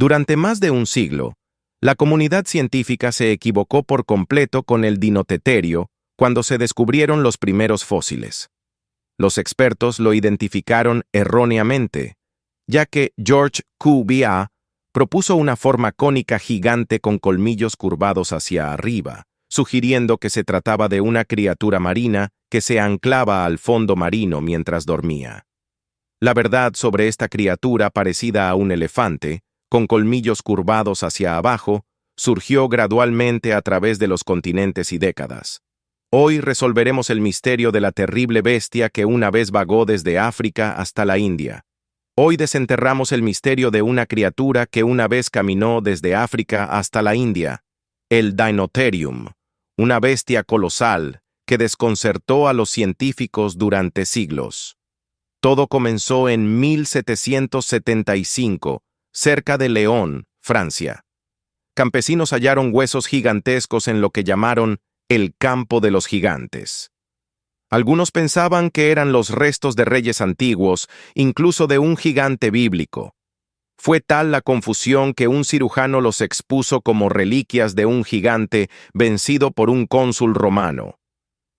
Durante más de un siglo, la comunidad científica se equivocó por completo con el Dinoteterio cuando se descubrieron los primeros fósiles. Los expertos lo identificaron erróneamente, ya que George Cuvier propuso una forma cónica gigante con colmillos curvados hacia arriba, sugiriendo que se trataba de una criatura marina que se anclaba al fondo marino mientras dormía. La verdad sobre esta criatura parecida a un elefante, con colmillos curvados hacia abajo, surgió gradualmente a través de los continentes y décadas. Hoy resolveremos el misterio de la terrible bestia que una vez vagó desde África hasta la India. Hoy desenterramos el misterio de una criatura que una vez caminó desde África hasta la India, el Dinotherium, una bestia colosal que desconcertó a los científicos durante siglos. Todo comenzó en 1775, cerca de León, Francia. Campesinos hallaron huesos gigantescos en lo que llamaron el campo de los gigantes. Algunos pensaban que eran los restos de reyes antiguos, incluso de un gigante bíblico. Fue tal la confusión que un cirujano los expuso como reliquias de un gigante vencido por un cónsul romano.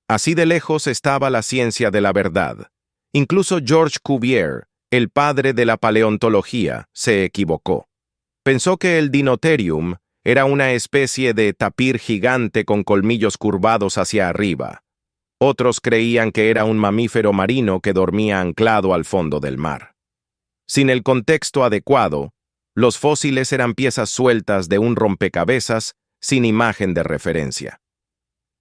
Así de lejos estaba la ciencia de la verdad. Incluso George Cuvier, el padre de la paleontología, se equivocó. Pensó que el Dinotherium era una especie de tapir gigante con colmillos curvados hacia arriba. Otros creían que era un mamífero marino que dormía anclado al fondo del mar. Sin el contexto adecuado, los fósiles eran piezas sueltas de un rompecabezas sin imagen de referencia.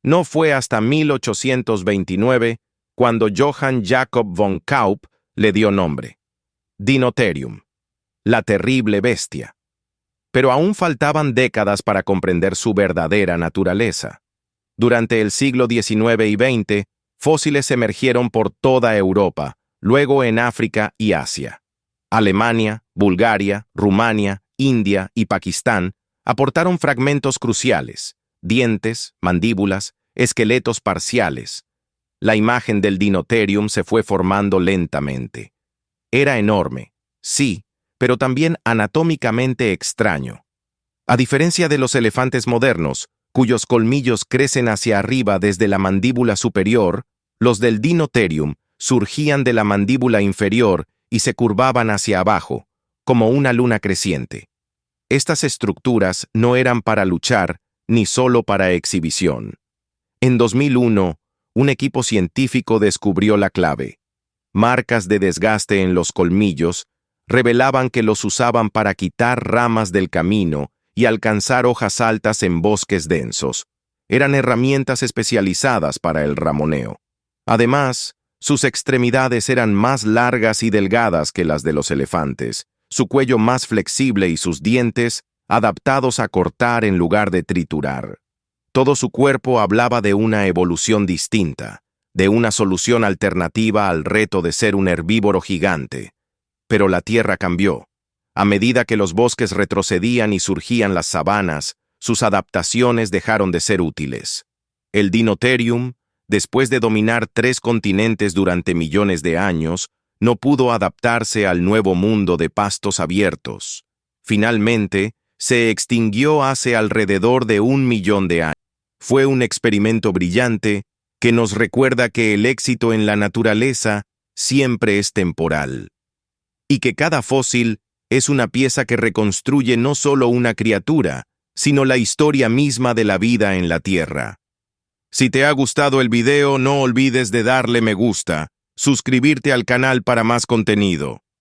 No fue hasta 1829 cuando Johann Jakob von Kaup le dio nombre: Dinotherium, la terrible bestia. Pero aún faltaban décadas para comprender su verdadera naturaleza. Durante el siglo XIX y XX, fósiles emergieron por toda Europa, luego en África y Asia. Alemania, Bulgaria, Rumania, India y Pakistán aportaron fragmentos cruciales: dientes, mandíbulas, esqueletos parciales. La imagen del Dinotherium se fue formando lentamente. Era enorme, sí, pero también anatómicamente extraño. A diferencia de los elefantes modernos, cuyos colmillos crecen hacia arriba desde la mandíbula superior, los del Dinotherium surgían de la mandíbula inferior y se curvaban hacia abajo, como una luna creciente. Estas estructuras no eran para luchar, ni solo para exhibición. En 2001, un equipo científico descubrió la clave. Marcas de desgaste en los colmillos revelaban que los usaban para quitar ramas del camino y alcanzar hojas altas en bosques densos. Eran herramientas especializadas para el ramoneo. Además, sus extremidades eran más largas y delgadas que las de los elefantes, su cuello más flexible y sus dientes adaptados a cortar en lugar de triturar. Todo su cuerpo hablaba de una evolución distinta, de una solución alternativa al reto de ser un herbívoro gigante. Pero la tierra cambió. A medida que los bosques retrocedían y surgían las sabanas, sus adaptaciones dejaron de ser útiles. El Dinotherium, después de dominar 3 continentes durante millones de años, no pudo adaptarse al nuevo mundo de pastos abiertos. Finalmente, se extinguió hace alrededor de 1 millón de años. Fue un experimento brillante que nos recuerda que el éxito en la naturaleza siempre es temporal, y que cada fósil es una pieza que reconstruye no solo una criatura, sino la historia misma de la vida en la Tierra. Si te ha gustado el video, no olvides de darle me gusta, suscribirte al canal para más contenido.